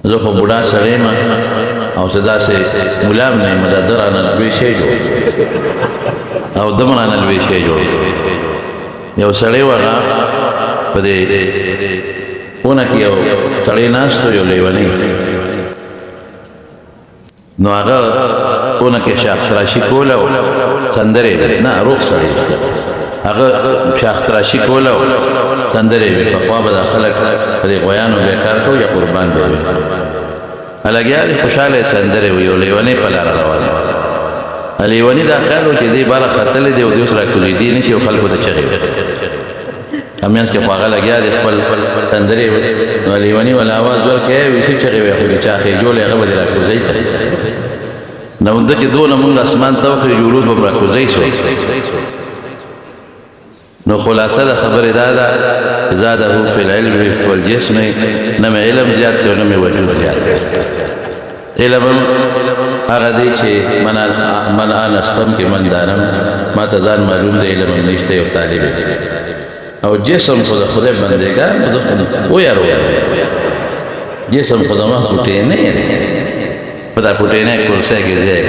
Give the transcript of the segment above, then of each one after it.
زه خو بوډا سړی یم او څه داسې ملام نه یم د ده رانه لوی شی جوړ او ده م رانه لوی شی جوړ یو سړی و هغه په دې ونه کې یو سړی ناست و یو لیونی نو هغه ونه کې شاخ تراشي کوله او سندرې نه روغ سړی هغه شاخ تراشي کوله او سندرې وې پخوا به دا خلک په دې غویانو بیکار کو یا قربان به وي هلګیا دې خوشحاله سندرې وي یو لیونی په لاره روان لیونی دا خیال و چې دې باره ختلی دی او دې اوس راټولېدی نه شي او خلکو ته چغې همینس کې خو هغه لګیا دی خپل سندرې نو لیوني ولا اواز ورکوي وایي څه چغې وایي خو د چا خېجولی هغه به دې راکوزۍ کړي نو ده چې دونه مونږ اسمان ته وخېږو جوړو به م راکوزۍ شو نو خلاصه د خبرې دا ده زاده فی العلم والجسم نه مې علم زیات دی او نه مې وجود زیات دی علم هغه دی چې من آنستم کې من دانم ما ته ځان معلوم دی علم هم نشته یو طالب او جسم خو د خدای بندګان ویارو جسم خو زما پټینې دی په دا پټینې کورسۍ کې ځای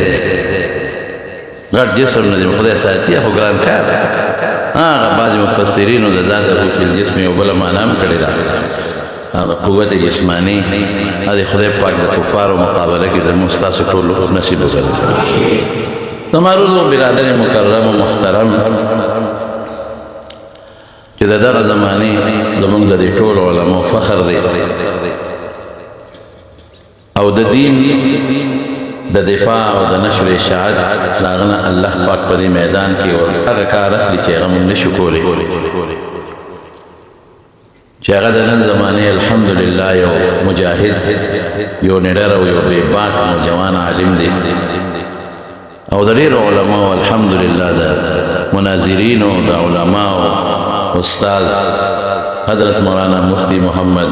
غټ جسم نه دی خدای ساتي خو ګران کار هغه بعضې مفسرینو د ذاته فی الجسم یو بله معنا هم کړې ده هغه قوت جسماني هغه خدای پاک د کفارو مقابله کې زموږ ستاسو ټولو نصیب وګرځوي تمارض برادر مکرم و محترم چې د دغه زمانې زموږ د دې ټولو علماو فخر دی او د دین د دفاع او د نشر اشاعت د هغه نه الله پاک په دې میدان کې هغه کار اخلي چې هغه موږ نشو کولی چې هغه د نن زمانې الحمدلله یو مجاهد یو نډر او یو بېباک نوجوان عالم دی او د ډېرو علماو الحمدلله د مناظرینو د علماو استاد حضرت مولانا مفتی محمد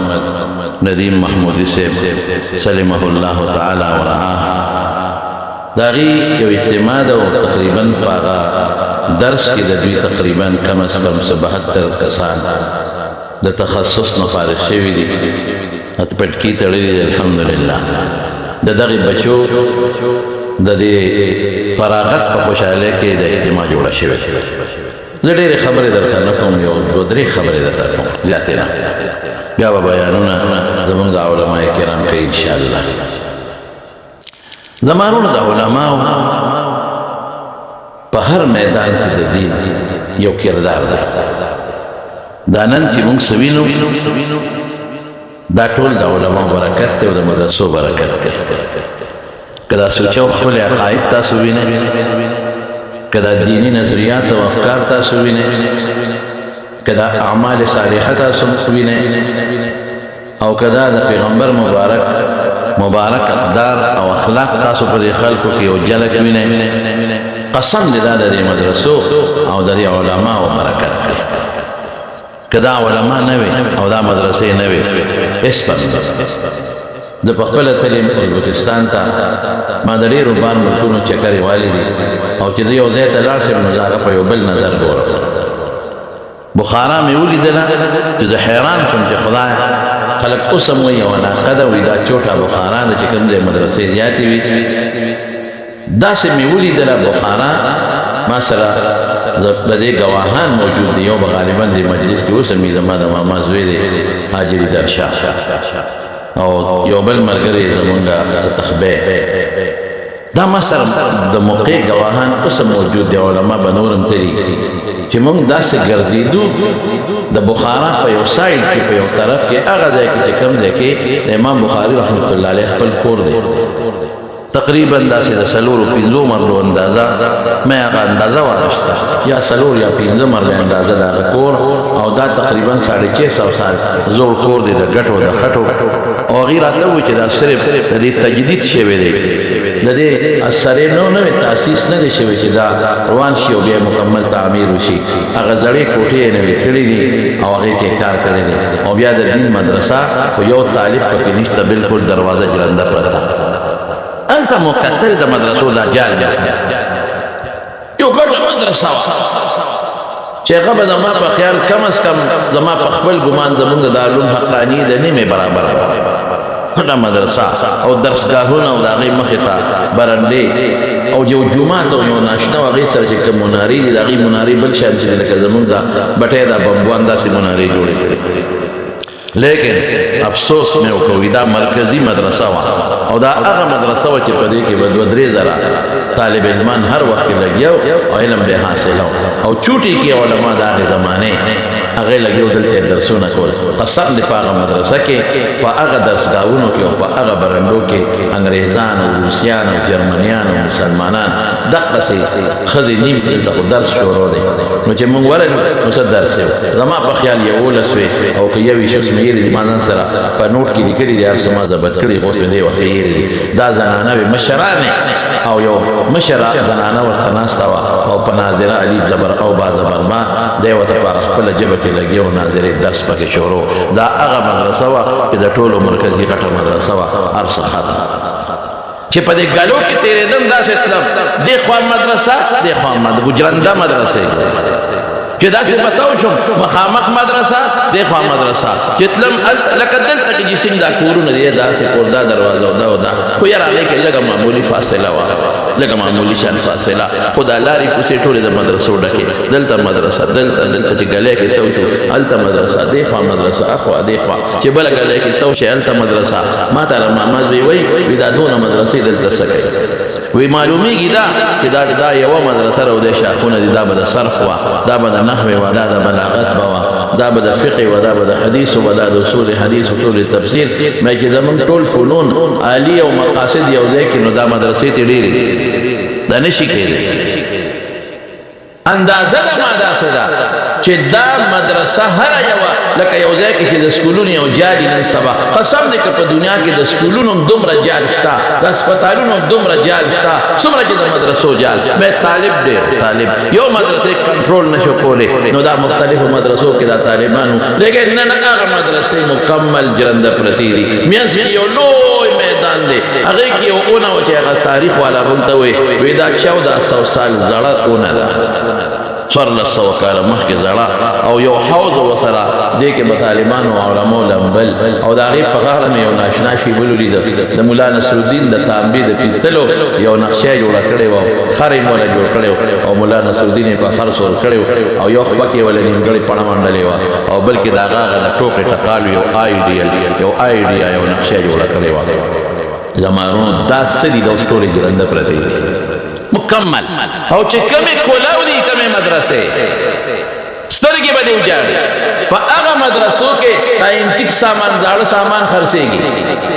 ندیم محمودی صاحب سلمه الله تعالی ورعاه داغي یو اعتماد او تقریبا پاغه درس کې د دوی تقریبا کم از کم 72 کسان د تخصص نه فارغ شوي دي ات پټکی تړلي دي الحمدلله د دغه بچو د دې فراغت په خوشاله کې د اجتماع جوړه شوې زه ډېرې خبرې درته نه کوم یو دوه درې خبرې درته کوم زیاتې نه بیا به بیانونه زموږ د علماء کرام کوي انشاءالله زمانونو د علماو په هر میدان کې د دین یو کردار دی دا نن چې موږ څه وینو دا ټول د علماو برکت دی او د مدرسو برکت دی که دا سوچو خپل عقاید تاسو وینئ که دا دینی نظریات او افکار تاسو وینئ که دا اعمال صالحه تاسو وینئ او که دا د پیغمبر مبارک اقدار او اخلاق تاسو په دې خلکو کې یو جلک وینئ قسم دې دا د دې مدرسو او د دې علماو برکت دی که دا علما نه وي او دا مدرسې نه وي هېڅ فرق د په خپله تلیم ازبکستان ته ما د ډېرو بار ملکونو چکرې والي دي او چې زه یو ځای ته لاړ شم نو زه هغه په یو بل نظر ګورم بخارا مې ولیدله چې زه حیران شم چې خدای خلک اوس هم وایي یو علاقه ده وایي دا چوټه بخارا ده چې کوم ځای مدرسې زیاتې وي داسې مې ولیدله بخارا ما سره د دې ګواهان موجود دي یو به غالبا دې مجلس کې اوس هم زما د ماما زوی دی حاجري درشاه او یو بل ملګری زمونږ تخبه دا ما سره د موقع ګواهان اوس موجود دي علما به نور هم تلي چې موږ داسې ګرځېدو د بخارا په یو سایډ کې په یو طرف کې هغه ځای کې چې کوم ځای کې د امام بخاري رحمت الله علیه خپل کور دی تقریبا داسې د څلورو پنځو مرلو اندازه مې هغه اندازه واخیسته یا څلور یا پنځه مرلې اندازه د هغه کور او دا تقریبا 650 سال زوړ کور دی د ګټو د خټو او هغې راته ووایي چې دا صرف د دې تجدید شوی دی د دې اثرې نوې تاسیس نه دی شوی چې دا روان شي او بیا مکمل تعمیر وشي هغه زړې کوټې یې نوې کړي دي او هغې کې کار کړی دی او بیا د دین مدرسه خو یو طالب پکې نشته بلکل دروازه جرنده پرته هلته مقتل د مدرسو دا جال یو ګډه مدرسه وه چې هغه به زما په خیال کم از کم زما په خپل ګمان زمونږ د علوم حقاني د نیمې برابره دا مدرسه او درسګاهونه او د هغې مخې ته برنډې او یو جومات او یو ناشنا او هغې سره چې کوم منارې دي د هغې منارې بل شان چې لکه زمونږ دا بټۍ دا بمبوان داسې منارې جوړې کړې لیکن افسوس مې وکړو دا مرکزی مدرسه وه او دا هغه مدرسه وه چې په دې کې به 2-3 زره طالب علمان هر وخت کې لګیا او علم به حاصل او چوټي کې علما د هغې زمانې هغې لګیو دلته درسونه کول قسم دې په هغه مدرسه کې په هغه درسګاهونو کې او په هغه برنډو کې انګریزان او روسیان او جرمنیان او مسلمانان دقسې ښځې نیم دلته خو درس شروع دی نو چې مونږ ورغلو نو څه درس یو زما په خیال 11 وې او که یوې شخص مې یېرې دي ما ځان سره په نوټ کې لیکلي دي هر څه ما ضبط کړي خو اوس مې دې وخت یېرې دي دا زنانه وې مشرانې او یو مشره زنانه ورته ناسته وه او په ناظره الف زبر او با زبر ما دی ورته په خپله ژبه کې لګیا و ناظرې درس پکې شروع دا هغه مدرسه وه چې د ټولو مرکزي غټه مدرسه وه هر څه ختم چې په دې ګلو کې تېرېدم داسې تلم دې خوا مدرسه دې خوا ګجرنده مدرسې چې داسې بتاو شم مخامخ مدرسه دې خوا مدرسه چې تلم لکه دلته کې چې څنګه دا کورونه دي داسې کور دا دروازه او دا او دا خو یاره هغې کې لږه معمولي فاصله وه لږه معمولي شان فاصله خو دا لارې کوڅې ټولې د مدرسو ډکې دلته مدرسه دلته چې ګلی کې تو شو هلته مدرسه دې خوا مدرسه اخوا دې خوا چې بله ګلی کې تو شي هلته مدرسه ما ته رمامز وی دا دونه مدرسې دلته څه کوي وی معلومیږي دا چې دا یوه مدرسه او د شاخونه دي دا به د صرف وه دا به د نحوې وه دا د بلاغت به وه دا به د فقه وه دا به د حدیث وه دا د اصول حدیث و ټول تفسیر مې چې زمونږ ټول فنون عالی او مقاصد یو ځای کې نو دا مدرسې ته ډېرې دا نشي کېدی اندازه د ما داسې ده چې دا مدرسه هره یوه لکه یو ځای کې چې د سکولونو یو جالي نن سبا قسم دی که په دنیا کې د سکولونو هم دومره جال شته د هسپتالونو هم دومره جال شته څومره چې د مدرسو جال مې طالب ډېر طالب یو مدرسې کنټرول نشو کولی نو دا مختلفو مدرسو کې دا طالبانو لیکن نن هغه مدرسې مکمل جرنده پرتې دي میانځ کې یو لوی میدان دی هغې کې یو اونه وه چې هغه تاریخ والا به ورته وی دا 1400 سال زړه اونه ده 1400 کاله مخکې زړه او یو حوض ورسره دې کې به طالبانو او علماو لمبل او د هغې په غاړه مې یو ناشنا شی بل ولیده د ملا نصرالدین د تانبې د پیتلو یو نقشه یې جوړه کړې وه خر یې موله جوړ کړی او ملا نصرالدین یې په خر سور کړی او یو خپک یې وله نیمګړې پړه منډلې وه او بلکې د هغه د ټوکې ټقال یو آیډیا یو نقشه یې جوړه کړې وه زمانو دا څه دي دا اوس ټولې جرنده پرتې دي مکمل او چې کمې کولاو دي کمې مدرسې سترګې به دې وجاړي په هغه مدرسو کې دا انتیک سامان زاړه سامان خرڅېږي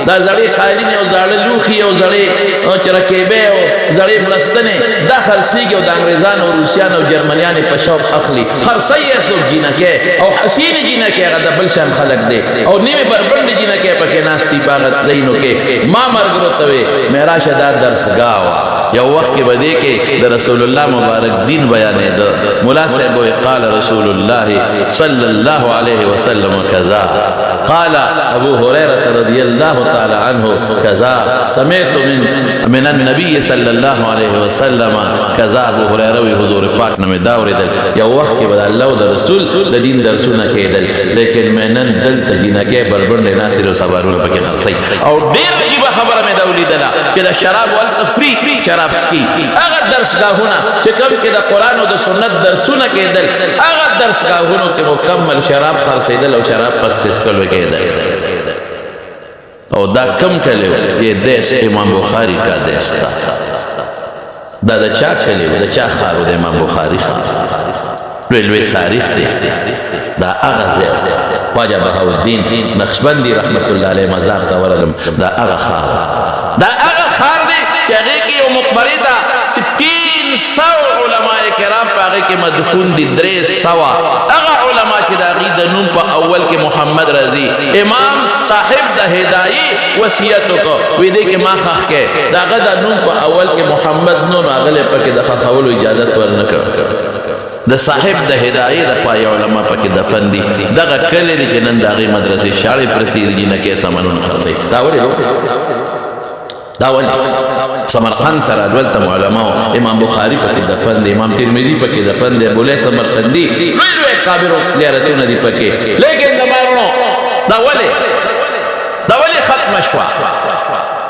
دا زړې قالینې او زاړه لوښي او زړې چرکېبې او زړې بړستنې دا خرڅېږي او د انګریزانو او روسیانو او جرمنیانې په شوق اخلي خرڅوي یې څوک جینکې او حسینې جینکې هغه د بل شان خلک دی او نیمې بربنډې جینکې پکې ناستي په هغه ځایونو کې ما ملګرو ته وې مې راشه دا درسګاه وه یو وخت کې به دې کې د رسول الله مبارک دین بیانېده ملا صاحب وایي قال رسول الله صلى الله عليه وسلم كذا قال ابو هريره رضي الله تعالى عنه كذا سمعت من النبي صلى الله عليه وسلم كذا ابو هريره وی حضور پاک نه دا اوریدل یو وخت کې به الله او د رسول د دین درسونه کېدل لیکن مینن دلته جینکې بربنډې ناستې او سبارونه پکې خرڅوي او ډېر عجیبه خبره مې دا ولیدله چې د شراب والتفریق شراب سکي هغه درسګاهونه چې کوم کې د قرآن او د سنت درسونه کېدل هغه درسګاهونو کې مکمل شراب خرڅېدل او شراب پسکول کېدل او دا کم کلی و یہ دیس امام بخاری کا دیس تا دا چا کلی و دا چا خارو دا امام بخاری خار لوی تاریخ دی دا اغا زیو واجہ بہاودین نقشبندی رحمت اللہ علیہ مزار دا ورلم دا اغا خار دی کہ اغی کی یو مقبری دا 300 علماء کرام پا اغی کی مدفون دی 300 اغا علماء کی دا اغی دا نوم پا اول کے محمد رضی امام صاحب دا ہدائی وسیعتو کو ویدے کے ما خاک کے دا اغا دا نوم پا اول کے محمد نون اغلی پا کے دا خاولو اجازت ورنکر د صاحب د هدايه د پای علماء پکې دفن دي دغه کلی دی چې نن د هغې مدرسې شاړې پرتې دي جینکې سامانونه خرڅوي دا ولې سمرقند ته راځولته علماو امام بخاري پکې دفن دی امام ترمذي پکې دفن دی ابولی سمرقندي لوی لوی کابرو زیارتونه دي پکې لیکن د مارونو دا ولې دا ولې ختمه شوه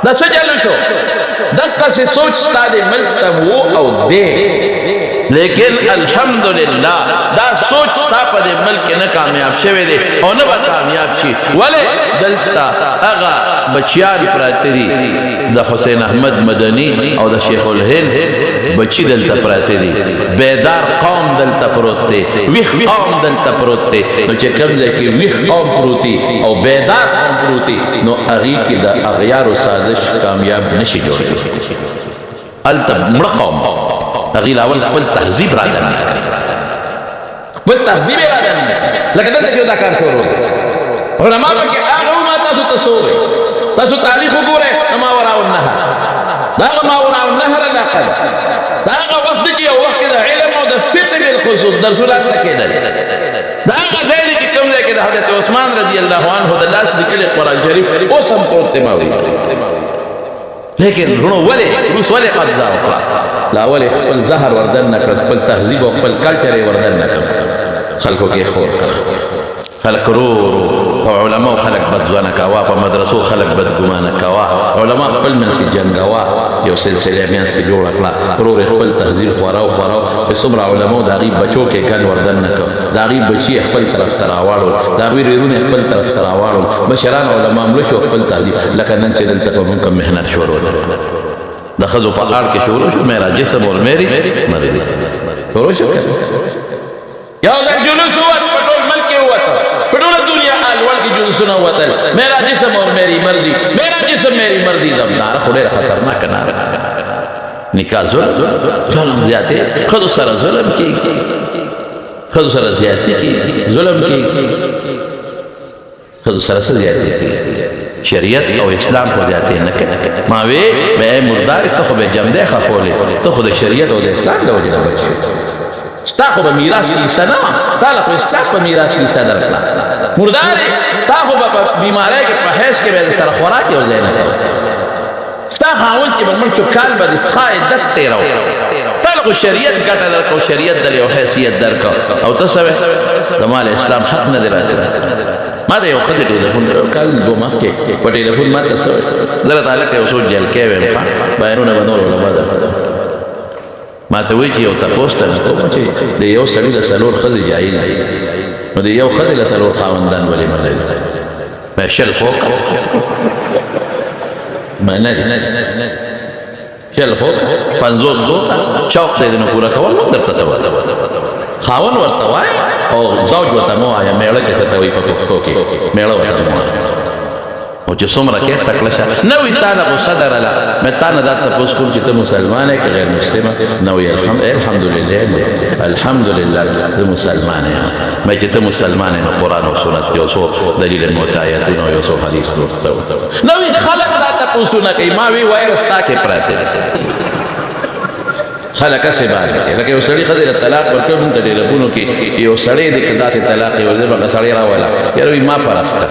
دا څه چلو شو دقسې سوچ ستا د ملک ته و او دی لیکن الحمدللہ دا سوچ تا پا دے ملک نہ کامیاب شوے دے اور نہ با کامیاب شی ولے دلتا اغا بچیان پراتے دی دا حسین احمد مدنی اور دا شیخ الہند بچی دلتا پراتے دی بیدار قوم دلتا پروتے ویخ قوم دلتا پروتے نو چے کم دے کی ویخ قوم پروتی اور بیدار قوم پروتی نو اغی کی دا اغیار و سازش کامیاب نشی جوڑے التا مڑا قوم اغیل اول خپل تهذیب را دنی خپل تهذیب را دنی لکه دلته جو دا کار شروع علماء پکې هغه ما تاسو ته سوې تاسو تاریخ وګورئ ما وراء النهر دا ما وراء النهر لقد دا هغه وخت کې یو وخت د علم او د فقه بالخصوص درسونه کېدل دا هغه ځای کې کوم ځای کې د حضرت عثمان رضی الله عنه د لاس لیکل قرآن شریف اوس هم پروت دی لیکن رونو ولې روس ولې قبضه وکړه لا ولې خپل زهر وردن نه کړ خپل تهذیب او خپل کلچر یې وردن نه کړ خلکو کې خور خلک ورو او علماء خلک بدګمانه کوا په مدرسو خلک بدګمانه کوا علماء خپل من کې جنگوا یو سلسله میانس کې جوړ کړه ورو خپل تهذیب خوراو چې څومره علماء د غیب بچو کې کان وردن نه کړ د غیب بچي خپل طرف تراواړو د غیب ریرونه خپل طرف تراواړو بشران علماء ملشو خپل تهذیب لکه نن چې دلته په کوم مهنت شروع د خزو په غاړه کې شروع شو میرا جسم اور میری مرضی شروع شو یو د جلوس وخت په ټول ملک کې وته په ټول دنیا اول کې جلوسونه وته میرا جسم اور میری مرضی میرا جسم میری مرضی زمدار خو ډېر خطرناک نار نکاح ظلم زیاته خزو سره ظلم کې خزو سره زیاته کې ظلم کې خزو سره زیاته کې شریعت او اسلام کو جاتے ہیں ما وی میں مردار تو خو به جمدے خولے تو خود شریعت او اسلام له وجه بچ ستا خو به میراث کی سنا تعالی خو اسلام په میراث کی صدر کړه مردار تا خو په بیماری کې په هیڅ کې به سره خوراک یو ځای نه ستا خاون کې به مړ چوکال به ښه عزت تیرو تعالی خو شریعت ګټه درکو شریعت دل یو حیثیت درکو او تاسو د مال اسلام حق نه درته ما ته یو خدای ټلیفون کال دوه مخ کې په ټلیفون ما ته زه تعالی ته اوسو جل کې ویم بیرونه بنور ولا بعد ما ته وی چې یو تاسو ته چې د یو سړي د سلور خدای جاهل نو د یو خدای له سلور خاوندان ولې مړ ما شل فوق ما نه شل فوق پنځوس دوه چوک ته نو پورا کول نو درته سوا خاون ورته وای او زوج ورته مو آیا میړه چې ته وی په پښتو کې میړه ورته مو او چې څومره کې تکلشه نو وی تعالی کو صدر الله مې تعالی دا تاسو کوم چې ته مسلمان یې غیر مسلمان نو الحمدلله الحمدلله ته مسلمان یې مې چې ته مسلمان یې قرآن او سنت یو څو دلیل متعید نو یو څو حدیث نو وی خلق دا تاسو نه کوي ما وی وای رستا کې پراته خلک سے بات ہے لکه یو سړی خدای له طلاق ورکړ مونږ ته ټلیفون کې یو سړی د کدا سے طلاق ورځي هغه سړی راولا یاره ما پرسته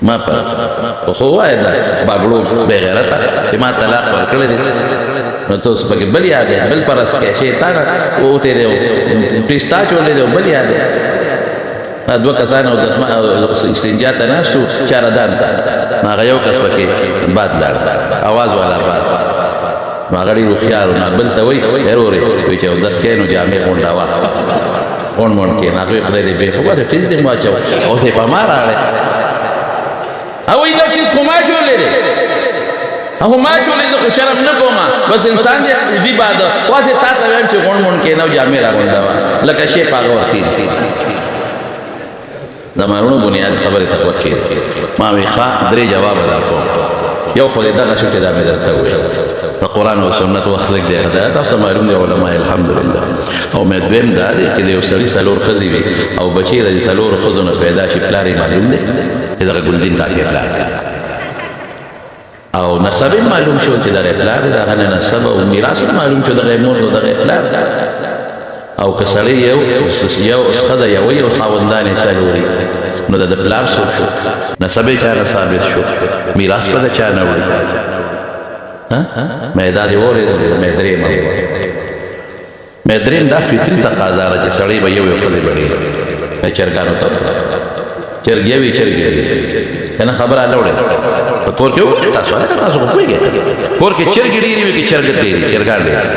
ما پرسته خو وای دا باګلو به غیرت ما طلاق ورکړل نو تاسو پکې بل یاد بل پرس کې شیطان او ته دی پښتا چولې دی بل یاد ادو کسانو د استنجا ته ناشو چاردان ما غيو کس پکې باد لاړ आवाज والا باد ما غړي خيار نه بل ته وای ضروري وي چې داس کینو جامې غونډا وا اون مون کې نه خدای دې به خو ته ټیل دې ما چاو او ته پمار راړې او یې چې کومه جوړلې هغه ما جوړلې زه شرم نه کوم بس انسان دې دې بعد واسه تا ته ویم چې اون مون کې نو جامې را غونډا وا لکه شی پاغه ورتي زمانو بنیاد خبره توکل ما وی ښه درې جواب درکو یو خو دې دا شو چې دا مې درته وې قرآن و سنت و خلق دی هدایت تاسو معلوم دی علماء الحمدلله او مې دویم دا دی چې یو سړي سلور خزي وي او بچی د سلور خزونه پیدا شي پلاری معلوم دی چې دا ګلدین کاری پلار او نسب معلوم شو چې دا پلار دا غنه نسب او میراث معلوم شو دا مور دا پلار او کسړي یو خدای یو خاوندان سلوري نو دا پلار شو نسب چا ثابت شو میراث په چا نه وړي میدان وره مدریم دا فطری تقاضا را چې سړی به یو خدای بړي چرګانو ته چرګ یوي چرګ کنه خبره لوړه په کور کې وکړه تاسو خو پوهیږئ کور کې چرګ ډېری وي کې چرګ ډېری چرګان ډېری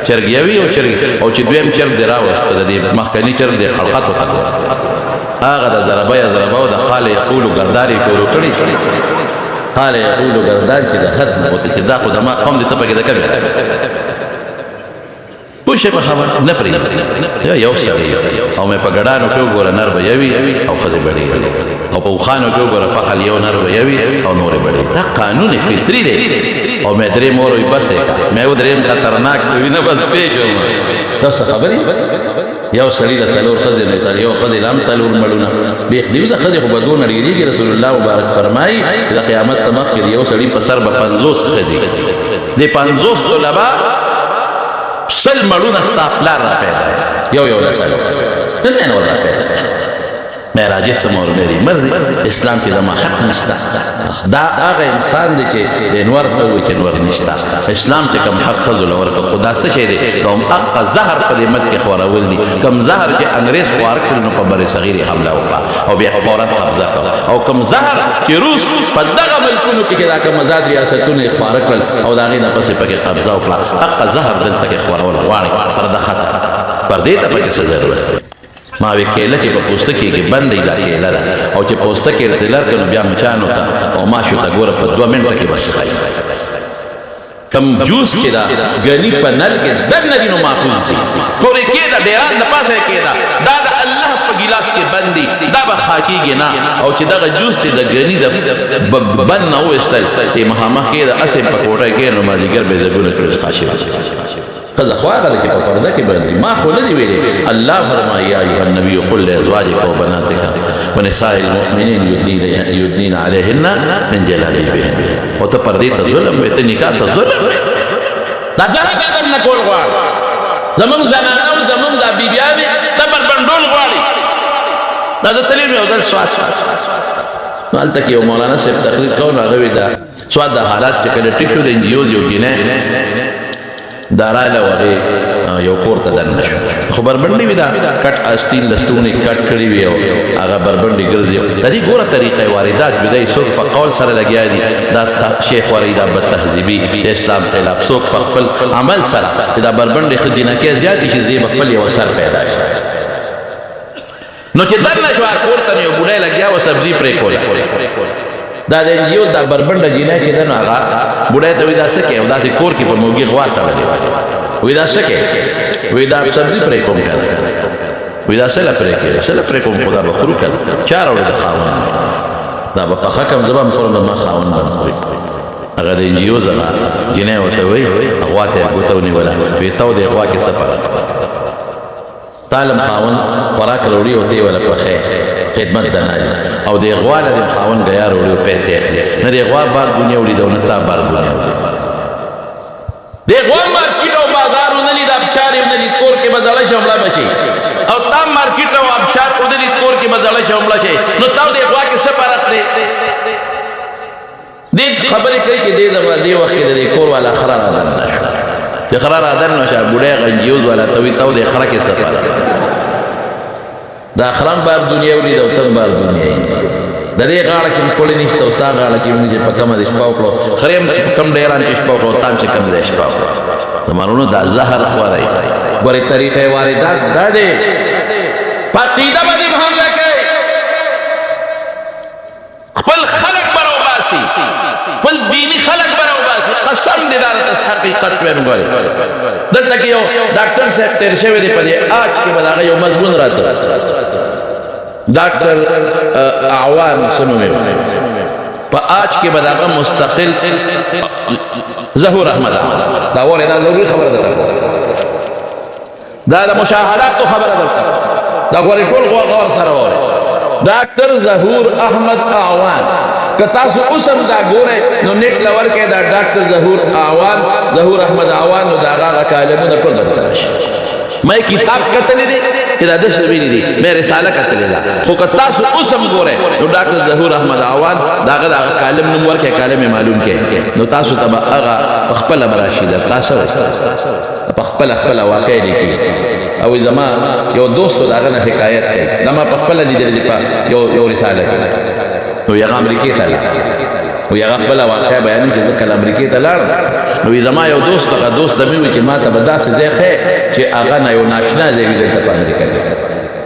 چرګ یوي او چرګ او چې دویم چرګ دی راوسته د دې مخکني چرګ دی خلقت وکړه هغه د ضربه یا ضربه او د قال یقول ګرداري شروع کړي قال یقول ګردان چې د ختم وته چې دا خو د ما قوم دې ته پکې د کمه پوښه په خبر نه پرې یو سړی او مې په ګډانو کې وګوره نر به یوي او خدای بډې او په خانو کې وګوره فحل یو نر به یوي او نور بډې دا قانون فطری دی او مې درې مور وي بس مې و درې خطرناک دی نه بس پېښو دا څه خبرې یو سړی د څلور خدای نه سړی یو خدای لام څلور مړونه بیخ دی د خدای خو بدون لريږي رسول الله مبارک فرمایي د قیامت تمخ کې یو سړی په سر به 50 خدای دی 50 طلبه سل مړونه ستاپلار را پیدا یو لسل نن ور را پیدا میرا جسم اور میری مرضی اسلام کې زما حق نشته دا هغه انسان دی چې انور ته وي چې انور نشته اسلام چې کوم حق خذل ورکړه خدا څه شي دی کوم حق زهر په مت کې خورول دي کوم زهر چې انګريز خوار کړ نو په بر صغیر حمله وکړه او بیا فورا قبضه کړه او کوم زهر چې روس په دغه ملکونو کې دا کوم آزاد ریاستونه خوار کړل او دا غي نه پسې پکې قبضه وکړه حق زهر دلته کې خورول غواړي پر د خطر پر دې ته پکې څه ضرورت ما وی کېله چې په پوستکي کې بندې دا کېله ده او چې پوستکي ارتلر کنو بیا مچانو ته او ماشو ته ګوره په 2 منټه کې بس خای کم جوس چې دا غنی په نل کې دنه دینو محفوظ دي ګوره کې دا ډیران د پاسه کې دا د الله په ګلاس کې بندي دا به خاکیږي نه او چې دا جوس چې د غنی د بن نو استل چې مهامه کې دا اسې پکوټه کې نو ماجیګر به زبونه کړی خاصي قد خواغه کې په پرده کې باندې ما خو نه دی ویلي الله فرمایي یا ایها النبي قل لازواجك وبناتك ونساء المؤمنين يدنين عليهن من جلابيبهن او ته پردې ته ظلم ته نکاح ته ظلم دا ځکه نه کول غواړي زمون زنانه او زمون د بیبيانې د بربندول غواړي دا د تلیم یو ځل سواد مالته کې مولانا صاحب تقریر کوي هغه وی دا سواد د حالات چې کله ټیک شو د انجیو یو دینه داراله وغه یو کور ته دن نشو خو بربندي ودا کټ استین لستونی کټ کړی وی او هغه بربندي ګرځي د دې ګوره طریقې واردات بدای سو په قول سره لګیا دي دا شیخ ورایدا په تهذیبی اسلام خلاف سو په خپل عمل سره دا بربندي خدینه کې زیات شي دې خپل یو اثر پیدا شي نو چې دن نشو کور ته یو بډای لګیا و سبزی پرې کوله دا د یو د بربنده جنہ کې دنه هغه بډای ته ودا سکه او دا سي کور کې په موګي غواته ودا سکه ودا سبزی پرې کوم کړه ودا سره پرې کوم خدا به خرو کړه چار اور د خاون دا په حکم زبم خورم ما خاون باندې هغه د انجیو زما جنہ وته وي غواته غوتونی ولا وی تاو د غوا کې سفر طالب خاون خوراک وروړي او دی ولا په خدمت دناجي او دی غوا له خاون غیا وروړي په تخلي نه دی غوا بار دنیا ولیدو نه تا بار دنیا دی غوا مارکیټ او بازار ونلی د ابشار ونلی کور کې بدل شمله بشي او تا مارکیټ او ابشار ونلی کور کې بدل شمله شي نو تا دی غوا کې څه فرق دی دې خبرې کوي چې دې زما دی وخت دې کور والا خرار اذن نشو د خرار اذن نشه بډای غنجیوز والا توي تو دې خره کې سفر دا خرام بار دنیا ولید او تم بار دنیا د دې غاړه کې کولې نشته او ستا غاړه کې موږ په کومه د شپاو کړو خریم کم ډیران کې شپاو کړو تام چې کم دې شپاو زمونږ د زهر خوارای ګورې طریقې واردات دا دې پقیده باندې هم راکې خپل خلق برو باسي خپل دینی خلق برو باسي قسم دې دار حقیقت وینم ګورې دلته کې یو ډاکټر صاحب تیر شوی دی په دې آج کې بداغه یو مضمون راته ډاکټر اعوان سنوي په آج کې بداغه مستقل ظهور احمد دا وره دا ضروري خبره ده دا د مشاهدات خبره ده دا ګورې ټول غور سره وره ډاکټر ظهور احمد اعوان که تاسو اوسم دا ګوره نو نیټ لور کې دا ډاکټر ظهور اعوان ظهور احمد اعوان نو دا هغه کلمونه ټول درته मैं किताब कतले दे इधर दस भी नहीं दी मैं रिसाला कतले दा खो कत्ता उसम गोरे नो डॉक्टर ज़हूर अहमद आवान दागद आगा कालम नंबर के कालम मालूम के नो तासु तबा आगा पखपला बराशीदा तासो पखपला वाक़ई लिखी او زما یو دوست دا غنه حکایت کوي زما په خپل لیدل دي په یو رساله نو یو امریکای ته او یو خپل واقعا بیان چې کله امریکای ته لاړ نو زما یو دوست هغه دوست د مې چې ما ته به داسې ځای ښه چې هغه نه یو ناشنا ځای وي دلته په امریکا کې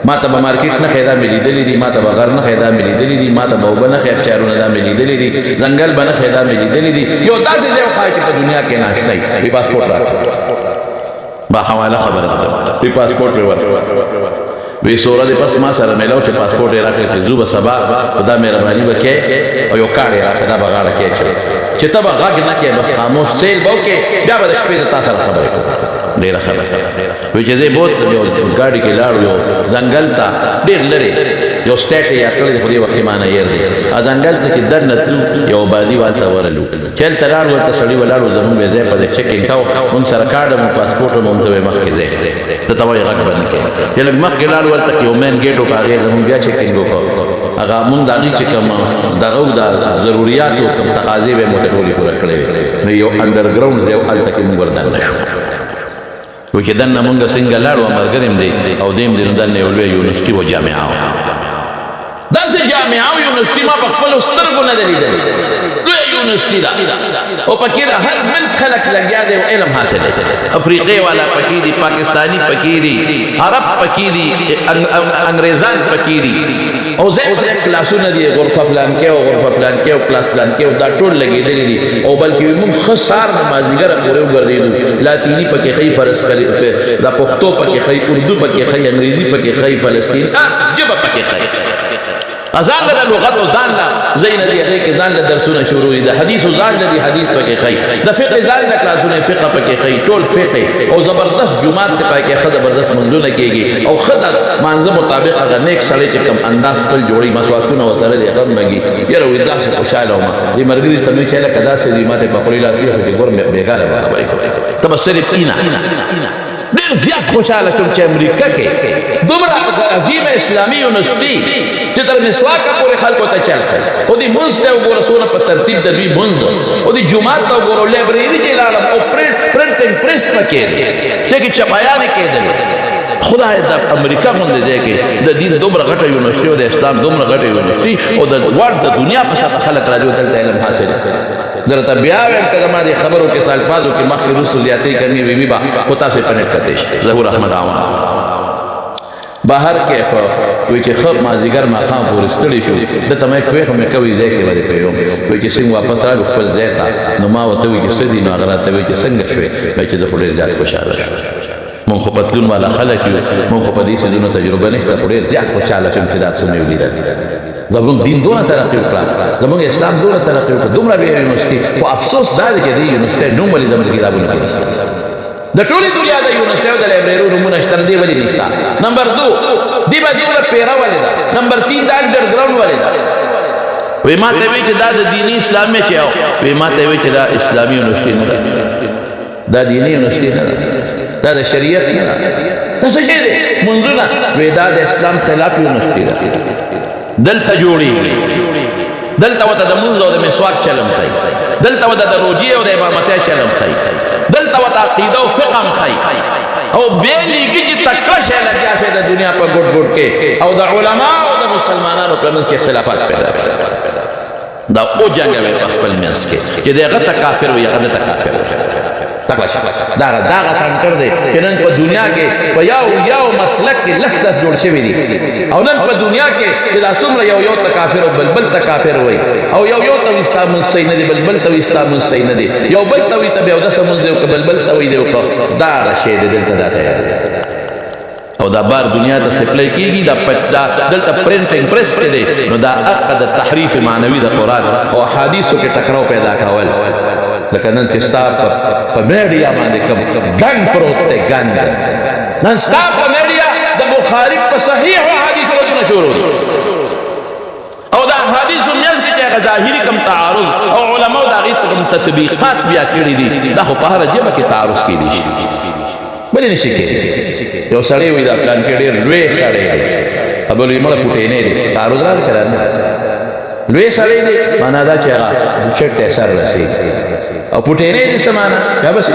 ما ته به مارکیټ نه ښې دا مې لیدلي دي ما ته به غر نه ښې دا مې لیدلي دي ما ته به اوبه نه ښې ښارونه دا مې لیدلي دي ځنګل به نه ښې دا مې لیدلي دي یو داسې ځای وښایه چې په دنیا کې ناشنا وي پاسپورټ راکړه با حواله خبره ده پاسپورټ یې ورکړه وی سوره دې پس ما سره میلاو چې پاسپورټ یې راکړی چې زه به سبا دا مهرباني به کې او یو کارت یې راکړه دا به غاړه کې چې ته به غږ نه کې بس خاموش سیل به وکړې بیا به د شپې تا سره خبرې کوو ډېره خبره وی چې زه بوتلم یو ګاډي کې لاړو یو ځنګل ته ډېر لرې یو سټیټ یې یاد کړی دی خو دې وخت کې ما نه هېر دی ځنګل ته چې دننه تلو یو آبادي والته ورلو چې هلته لاړو ورته سړي ولاړو زمونږ یې ځای په دې چیکینګ کوو مونږ سره کارډ مو پاسپورټ مو ته وایي مخکې ځای ته ته وایي غږ به نه کوې چې لږ مخکې لاړو ورته کې یو مین ګیټ و په هغې زمونږ بیا چیکینګ وکړو هغه مونږ د هغې چې کوم دغه و د ضرورياتو کوم تقاضې به یې مو ته ټولې پوره کړې وې نو یو انډرګراونډ دی او هلته کې مونږ وردننه شو وی چې دننه مونږ څنګه لاړو ملګری م دی او دی م دی نو دننه یو لویه یونیورسټي و جامعه وه داسې جامعه او یونیورسټي ما په خپلو سترګو نه ده لیدلې لویه یونیورسټي ده او پکې د هر ملک خلک لګیا دی او علم حاصل دی افریقې والا پکې دي پاکستاني پکې دي عرب پکې دي انګریزان پکې دي او ځای کلاسونه دي غرفه فلان کې او غرفه فلان کې او کلاس فلان کې او دا ټول لګېدلي دي او بلکې موږ ښه سهار د مازدیګره پورې وګرځېدو لاتیني پکې ښایي فرض دا پښتو پکې ښایي اردو پکې ښایي انګریزي پکې ښایي فلسطین ژبه پکې ښایي ځان له لغت او ځان له ځای نه دي هغې کې ځان له درسونه شروع دي د حدیثو ځان له دي حدیث پکې ښایي د فقه ځان له کلاسونه فقه پکې ښایي ټول فقه او زبردست جومات ته پکې ښه زبردست منځونه کېږي او ښه د مانځه مطابق هغه نیک سړی چې کوم انداز خپل جوړوي مسواکونه ورسره دي هغه مږي یاره وایي داسې خوشحاله وم دې ملګري ته مې چې لکه داسې دي ما ته په خولې لاس کېښود چې ګور بېګاره به خبرې کوي ته به صرف اینا ډېر زیات خوشحاله شوم چې امریکا کې دومره عظیمه اسلامي یونیورسټي چې تر مسواکه پورې خلکو ته چل ښایي او دې مونځ ته وګوره څونه په ترتیب د دوی مونځ او دې جومات ته وګوره لایبرري چې لاړم او پرنټینګ پریس پکې دی چې کې چپایانې کېدلې خدای د امریکا غوندې ځای کې د دین دومره غټه یونیورسټي او د اسلام دومره غټه یونیورسټي او د ورلډ د دنیا په سطحه خلک راځي او دلته علم حاصل درته بیا وایم که زما دې خبرو کې الفاظو کې مخکې وروستو زیاتې کمې وي به خو تاسې په نیټ کتی شئ ظهور احمد عوام بهر کې وایي چې ښه مازدیګر ماښام پورې ستړي شو دلته مې پوهېږم مې کوي ځای کې به دې کوم وایي چې څنګه واپس راغلو خپل ځای ته نو ما ورته وایي چې څه دي نو هغه راته وایي چې څنګه شوې وایي چې زه خو ډېر زیات خوشحاله شوم مونږ خو پتلون والا خلک یو مونږ خو په دې څیزونو تجربه نشته خو ډېر زیات خوشحاله شوم چې دا څه مې ولیدل زموږ دین دونه ترقي وکړه زموږ اسلام دونه ترقي وکړه دومره لویه یونیورسټي خو افسوس دا دی چې دې یونیورسټۍ نوم ولې زموږ کتابونو کې نشته د ټولې دنیا د یونیورسټیو د لایبرریو نومونه شته دې ولې نشته نمبر 2 دې به دومره پیره ولې ده نمبر 3 دا انډرګراونډ ولې ده وایي ما ته وایي چې دا د دیني اسلام چې او وایي ما ته وایي چې دا اسلامي یونیورسټي نه ده دا دیني یونیورسټي نه ده دا د شریعت نه ده دا څه شی دی منځونه وایي دا د اسلام خلاف یونیورسټي ده دلته جوړېږي دلته ورته د مونځ او د مسواک چلم ښایي دلته ورته د روجې او د امامتۍ چلم ښایي دلته ورته عقیده او فقه هم ښایي او بیا لیکي چې تکړه شی لګیا شی د دنیا په ګوټ ګوټ کې او د علماو او د مسلمانانو په منځ کې اختلافات پیدا کړي دا وجنګوي په خپل منځ کې چې د هغه ته کافر وي هغه ته کافر وي داغه سنټر دی چې نن په دنیا کې په یو مسلک کې لس جوړ شوي دي او نن په دنیا کې چې دا څومره یو ته کافر او بل ته کافر وایي او یو ته وایي ستا مونځ صحیح نه دی بل ته وایي ستا مونځ صحیح نه دی یو بل ته وایي ته بیا اودسه مونځ دی وکړه بل ته وایي دی وکړه دغه شی دی دلته دا تیار دی او دا بار دنیا ته سپلای کېږي دا دلته پرنټینګ پریس کې دی نو دا حق د تحریف معنوي د قرآن او احادیثو کې ټکراو پیدا کول لکه نن چې ستا په میډیا باندې کوم ګنګ پروت دی ګنګ نن ستا په میډیا د بخاري په صحیحو احادیثو رجونه شروع دي او دا احادیثو منځ کې چې هغه ظاهري کوم تعارض او علماو د هغې کوم تطبیقات بیا کړي دي دا خو په هره ژبه کې تعارض کېدی شي ولې نشي کېدی یو سړی وایي دا پلان کې ډېر لوی سړی دی ابل وایي مړه پوټینې دی تعارض راغلی که نه لوی سړی دی معنا دا چې هغه چټ ته سر رسېږي او پټېنې دې سمانه یا بس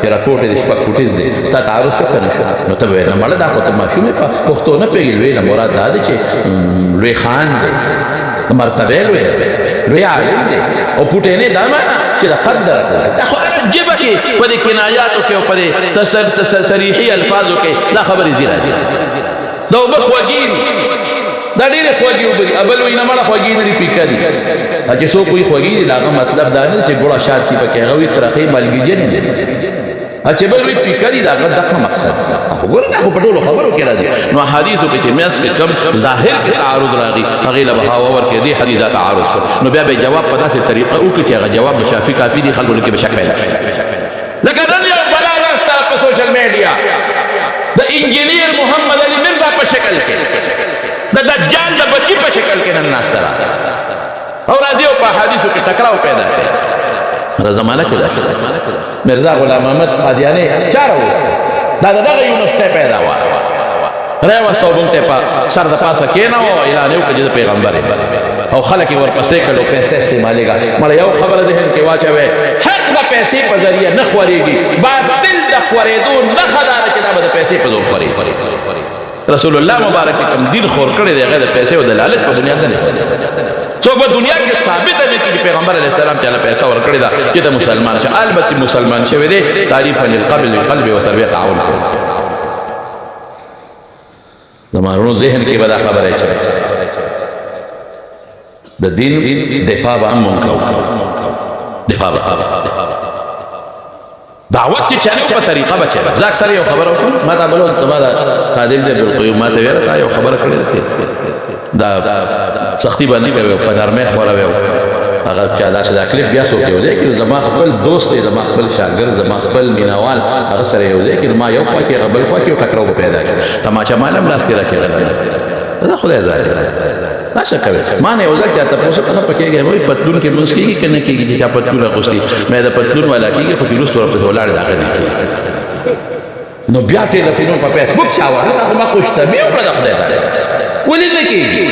یاره کوټې دې شپږ فوټیز دې تا تعارض وکړه نه شو نو ته وایې نه مړه دا خو ته ماشومې په پښتو نه پوهېږي لوی نه مراد دا دی چې لوی خان دی مرتبه لوی عالم دی او پټېنې دا معنی چې د قدر دا خو جبه کې په دې کنایاتو کې او په دې صریحي الفاظو کې دا خبرې دي راځي دا اوبه خوږې دي دا ډېرې خوږې اوبه دي بل وایي نه مړه خوږې نه دي پیکه دي چې څوک وایي خوږې دي د هغه مطلب دا نه چې ګوړه شات شي پکې هغه وایي ترخې مالګینې دي چې بل وایي پیکه دي د هغه دغه مقصد ګوره دا خو په ټولو خبرو کې راځي نو حدیثو کې چې میاس کې کم ظاهر کې تعارض راغی هغې له به هوا ورکړي دې حدیث دا تعارض شو نو بیا به یې جواب په داسې طریقه وکړي چې هغه جواب د شافي کافي دي خلکو کې به شک پیدا لکه نن یو بلا راسته په سوشل میډیا د انجینیر محمد علي مرزا په شکل کې د دجال د بچي په شکل کې نن ناسته او راځي او په حدیثو کې ټکراو پیدا کوي هر زمانه کې دا مرزا غلام محمد قادیانی چا راوستی دا دغه یونیورسټۍ پیدا وه راوسته او بلته په سر د پاسه کېناوه اعلان یې وکړه چې د پیغمبر او خلک یې ورپسې کړل او پیسې استعمالېږه مړه یو خبره ذهن کې واچوې حق د پیسې په ذریعه نه خورېږي باطل د خورېدو نښه دا ده چې دا به د پیسې په زور خوري رسول الله مبارک کوم دین خور کړی دی هغه د پیسې او دلالت په دنیا نه څوک په دنیا کې ثابت نه کړي پیغمبر علیه السلام چې پیسې ورکړې ده چې ته مسلمان شې البته مسلمان شوی دی تعریفا للقلب وتربیه تعاون زمانو ذهن کې به دا خبره چې د دین دفاع به هم مونږ کوو دفاع به دعوت چې چلو په طریقه به چلو زه اکثر یو خبره وکړم ما ته بلو ما دا قادم دی بالقیوم ما ته ویل تا یو خبره کړې ده دا سختی به نه کوي په نرمۍ خوروي هغه چا داسې دا کلیپ بیا څوک یو ځای کې زما خپل دوست دی زما خپل شاګرد زما خپل مینهوال هغه سره یو ځای کې ما یو خوا کې هغه بل خوا کې یو ټکراو پیدا کړ تماچه ما هم لاس کې راکېږي دا خدای ځای دا څه کوي ما نه یو ځل چې تاسو په پکېږي وای پتلون کې مونږ کېږي کنه کېږي چې پتلون اغوستي مې دا پتلون والا کېږي په کیلو سره په ولاړ دا غني نو بیا ټلیفون په فیسبوک شاوه هغه ما خوشته مې وکړه خدای دا ولې نه کېږي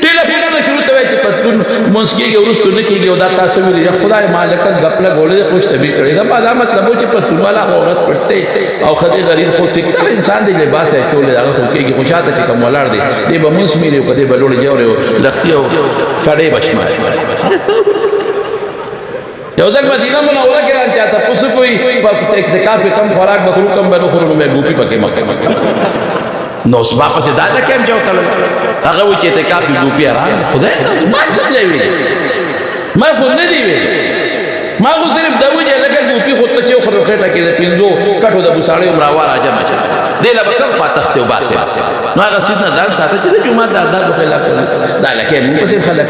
ټلیفون شروع ته وای چې پتلون مونږ کېږي ورسره نه کېږي او دا تاسو ویلي خدای مالک غپله ګولې خوشته به کړی دا دا مطلب چې پتلون والا عورت پټته او خدای غریب خو ټیک ټاک انسان دی لباس یې چولې هغه خو کېږي خوشاته چې کوم ولاړ دی دی به مونږ مې په دې بلوړ جوړو لختي او کړي بشمار یو ځل مدینه منوره کې راځي تاسو کوئی په اعتکاف کم خوراک بخرو کم بنو خورو مې ګوپی پکې مکه نو سبا پسې دا د کوم جو تل هغه و چې اعتکاف دی ګوپی را خدای ما څه دی ویل ما خو نه دی ویل ما خو صرف دا وجه لکه ګوپی خو ته چې خو خټه کې د پینځو کټو د بوساړې عمره راځه مچ دی لا بکر فاتحته وباسه نو هغه سیدنا ځان ساته چې جمعه د آداب په خلاف دا لکه موږ په خلاف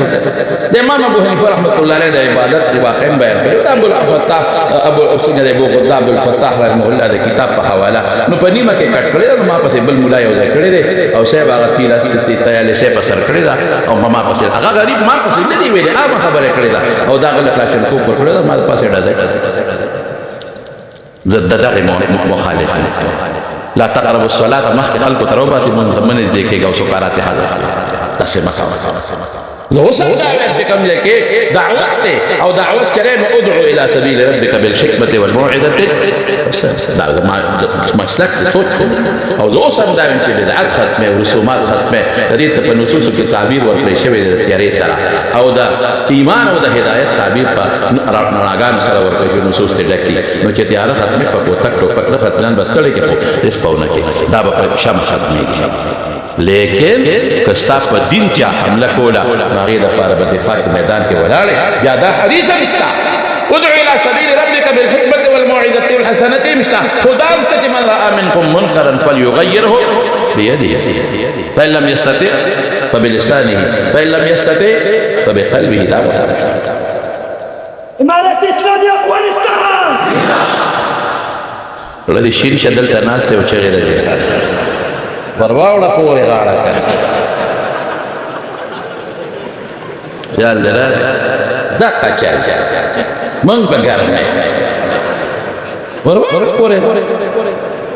د امام ابو حنیفه رحمۃ اللہ علیہ د عبادت کې واقع بیان کړی دا ابو الفتاح ابو سیدنا ابو غضاب الفتاح رحمه الله د کتاب په حواله نو په نیمه کې کټ کړی ما پسې بل مولا یو ځای کړی دی او صاحب هغه تیلا تیاله صاحب سر کړی دا او ما پسې هغه غریب ما پسې نه دی ویلي هغه خبره کړی دا او دا غل کلاشن کو پر کړی دا ما پسې ډازه زد دغه مخالف لا تقربوا الصلاه مخ خلق تروبا سي من دیکھेगा او سکارات حاضر تاسه مسا لو سمجھا بكم لكي دعوت او دعوت چرے نو ادعو الى سبيل ربك بالحكمه والموعظه دا ما مسلک صوت او لو سمجھا چې بدعت ختمه او رسومات ختمه دې ته په نصوص کې تعبیر ورکړی شوی دی تیارې سره او دا ایمان او د هدایت تعبیر په راغان سره ورکړی نصوص ته ډکې نو چې تیار ختمه په کوتک ټوپک نه ختمن بس تړي کې اس پاونه کې دا په شم ختمه لیکن کستا په دین چا حمله کوله هغې دپاره به دفاع په میدان کې ولاړې بیا دا حدیث هم شته ادعو الى سبيل ربك بالحكمه والموعظه الحسنه مشتا خدا چې من راى منكم منكرا فليغيره بيده فان لم يستطع فبلسانه فان لم يستطع فبقلبه دا امارت اسلامي افغانستان الذي شيل شدل تناس او چغې راځي ورواوړه پورې غاړه کړه خیال دی دا کچا مونږ په ګرمه ورواوړه پورې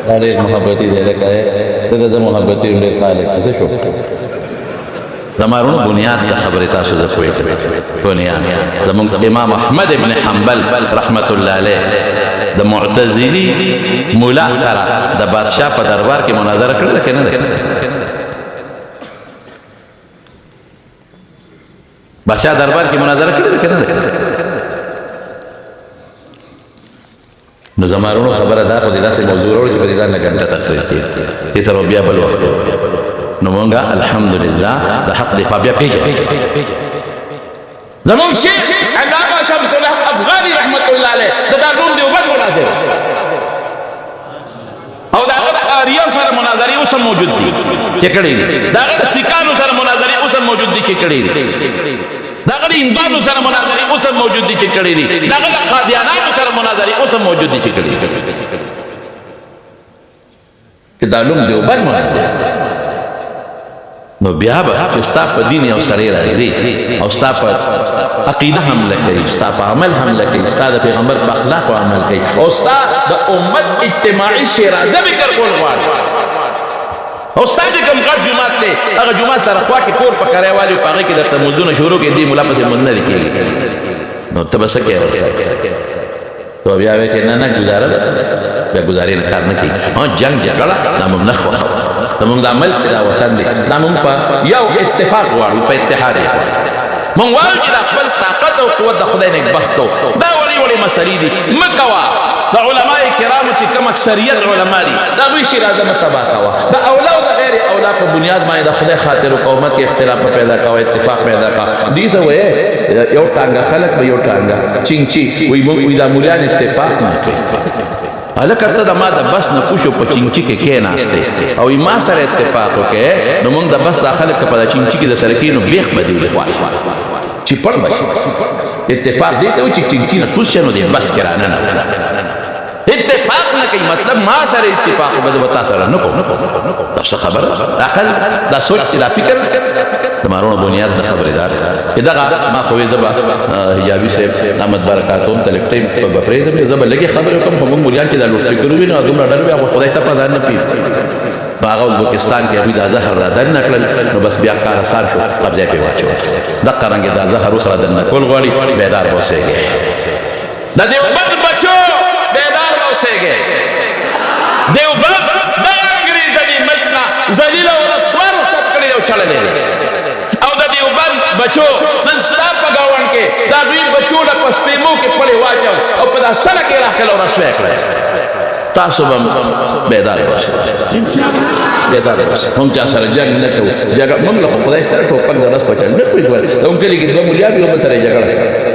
دا ډېر محبتي دی لکه د محبتي ډېر خالق څه شو زمارونو بنیاد د خبرې تاسو زه پوهېږم بنیاد زمونږ امام احمد ابن حنبل رحمت الله علیه د معتزلي مولا سره د بادشاه په دربار کې مناظره کړې ده که نه ده بادشاه دربار کې مناظره کړې ده که نه ده نو زمارونو خبره دا خو دې داسې موضوع راوړو چې په دې ځان نه ګنټه تقریر کېږي دې سره بیا بل وخت نو مونږه الحمدلله د حق دفاع بیا پېژنو زمون شیخ علامه شمس الحق افغاني رحمت الله علیه د دارالعلوم دیوبند مناظر او دا هغه د آریان سره مناظرې اوس هم موجود دي چې کړي دي دا هغه د سیکانو سره مناظرې اوس هم موجود دي چې کړي دي دا هغه د هندوانو سره مناظرې اوس هم موجود دي چې کړي دي دا هغه د قادیانانو سره مناظرې اوس هم موجود دي چې کړي دي چې دارالعلوم دیوبند مناظر نو بیا به چې ستا په دین یو سړی راځي او ستا په عقیده حمله کوي ستا په عمل حمله کوي ستا د پیغمبر په اخلاقو عمل کوي او ستا د امت اجتماعي شیراده فکر کول غواړي او ستا چې کوم غټ جومات دی هغه جومات سره خوا کې کور په کرایه والي په هغې کې درته مزدونه شروع کړي دي ملا پسې مزد نه دي کېږي نو ته به څه کوې تو بیا وایې چې نه نه ګزاره ده بیا ګزارې نه کار نه کېږي جنګ جګړه دا موږ نه خوښوو زمونږ د عمل کې دا وطن دی دا موږ په یو اتفاق غواړو په اتحاد یې موږ وایو چې د خپل طاقت او قوت د خدای نېکبخت کوو دا وړې وړې مسلې دي مه کوه د علماء کرامو چې کوم اکثریت علما دي د هغوی شیرازه مه تباه کوه د اولا او د غیر اولا په بنیاد باندې د خدای خاطر او قومت کې اختلاف پیدا کوه اتفاق پیدا کوه دې څه وایي یو ټانګه خلک به یو ټانګه چینچي وایي موږ دا مولیان اتفاق نه کوي هلکه ته د ما د بس نه پوشو په چینچي کې کېناستې او ما سره اتفاق وکړې نو موږ د بس دا خلک که په دا چینچي کې د سره کېنو بیخ به دې ولې خوال چې پړ به اتفاق دې ته و چې چینچي نه کوز شي نو دې بس کې راننه اتفاق نه کوي مطلب ما سره اتفاق وکړه به تا سره نه کوم دا څه خبره عقل دا سوچ دا فکر تمارونو بنیاد د خبرې دار دغه ما خو زه به حجابي صاحب احمد برکات هم ته لږ ټایم به پرېږدم زه به لږې خبرې وکړم خو موږ مریان چې دا لوډ سپیکر ووینو دومره ډر وي هغه خدای ته پته نه پوهېږي په هغه ازبکستان کې هغوی دا زهر را دننه کړل نو بس بیا کار اسان شو قبضه یې پرې واچول دقه رنګې دا زهر اوس را دننه کول غواړي بیدار به اوسېږي د دیوبند بچو بیدار به اوسېږي دیوبند دغه انګریز د دې ملک نه ذلیل او رسوا رخصت کړی او چللی دی او د دیوبند بچو نن ستا په ګاونډ کې دا دوی بچو له په سپېمو کې پړې واچو او په دا سړک یې راکړل او رسوا یې کړی تاسو به بیدار اوسئ بیدار اوسئ موږ چا سره جنګ نه کوو جګړه موږ له خدای سره ټوپک د رس پچل نه پوهېږو زموږ کلي کې دوه ملیا وي یو بل سره یې جګړه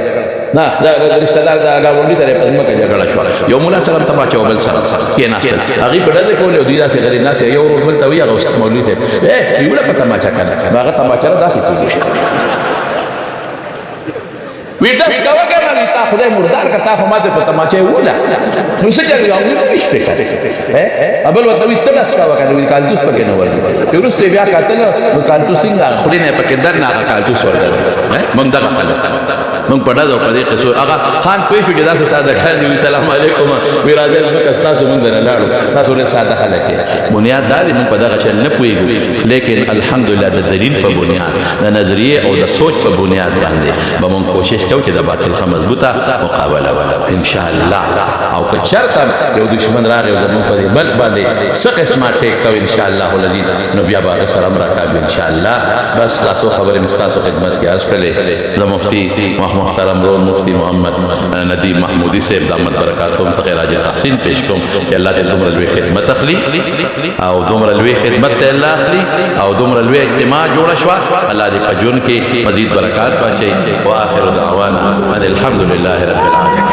نه دا رشته دار د ګاونډي سره په ځمکه جګړه شوه یو ملا سره هم تباه بل سره کېناستل هغوی په ډزې کولې او دوی داسې غلي ناستې یو ورور بل ته وایي هغه استاد مولوي صاحب یوله په تماچه کړه نو هغه تماچه را داسې پوهېږي وی ډز کوه که نه تا خدای مردار که تا خو ماته په تماچه یې ووله نو څه چل هغوی نه شپې کړې بل ورته وایي ته ډز کوه که نه وایي کالتوس پکې نه ورځي چې وروسته یې بیا کتله نو کالتوس څنګه خولې نه یې پکې دننه هغه کالتوس ورغلی موږ دغه خلک موږ په ډز او په دې قصور هغه خان پوه شو چې داسې ساده خلک دي سلام علیکم وی راځئ ځمکه ستاسو موږ نه لاړو تاسو ډېر ساده خلک یې بنیاد دا دی موږ په دغه شیان نه پوهېږو لیکن الحمدلله د دلیل په بنیاد د نظریې او د سوچ په بنیاد باندې به موږ کوشش کوو چې د باطل څخه مضبوطه مقابله وکړو انشاءالله او که چېرته یو دشمن راغی او زموږ په دې ملک باندې څه قسمه ټیک کوو انشاءالله العزیز نو بیا به هغه سره هم راکاږو انشاءالله بس دا څو خبرې مې ستاسو خدمت کې عرض کړلې د مفتي محترم رول مفتی محمد ندیم محمودی صاحب د احمد برکاتهم ته خراج تحسین پیش کوم چې الله دې دومره لوی خدمت اخلي او دومره لوی خدمت ته الله اخلي او دومره لوی اجتماع جوړه شوه الله دې په ژوند کې مزید برکات واچوي واخر دعوانا ان الحمد لله رب العالمين